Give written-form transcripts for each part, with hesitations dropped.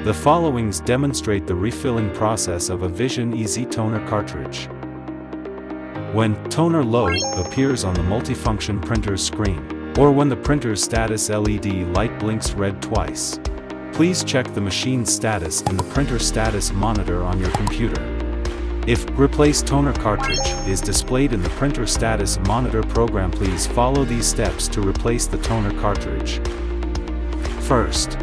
The followings demonstrate the refilling process of Avision EzToner Cartridge. When Toner Low appears on the multifunction printer's screen, or when the printer's status LED light blinks red twice, please check the machine status in the printer status monitor on your computer. If Replace Toner Cartridge is displayed in the printer status monitor program, please follow these steps to replace the toner cartridge. First,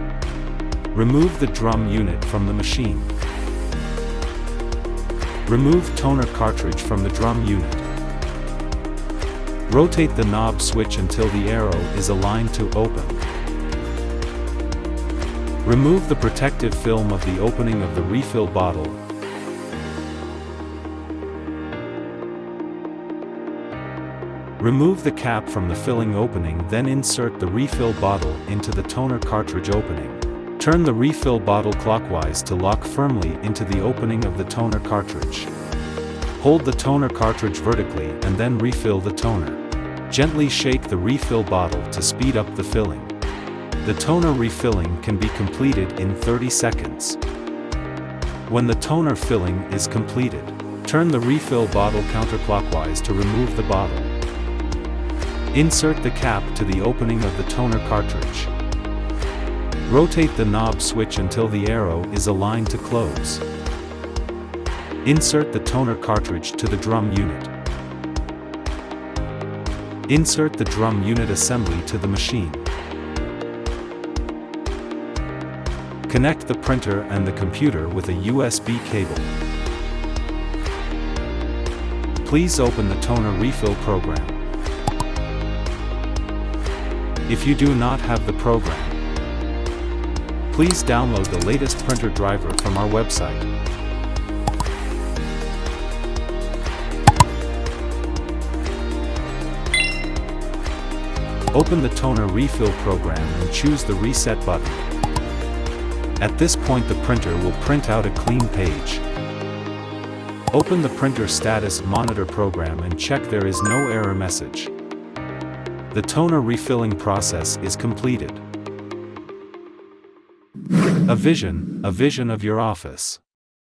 remove the drum unit from the machine. Remove toner cartridge from the drum unit. Rotate the knob switch until the arrow is aligned to open. Remove the protective film of the opening of the refill bottle. Remove the cap from the filling opening, then insert the refill bottle into the toner cartridge opening. Turn the refill bottle clockwise to lock firmly into the opening of the toner cartridge. Hold the toner cartridge vertically and then refill the toner. Gently shake the refill bottle to speed up the filling. The toner refilling can be completed in 30 seconds. When the toner filling is completed, turn the refill bottle counterclockwise to remove the bottle. Insert the cap to the opening of the toner cartridge. Rotate the knob switch until the arrow is aligned to close. Insert the toner cartridge to the drum unit. Insert the drum unit assembly to the machine. Connect the printer and the computer with a USB cable. Please open the toner refill program. If you do not have the program, please download the latest printer driver from our website. Open the toner refill program and choose the reset button. At this point, the printer will print out a clean page. Open the printer status monitor program and check there is no error message. The toner refilling process is completed. Avision, a vision of your office.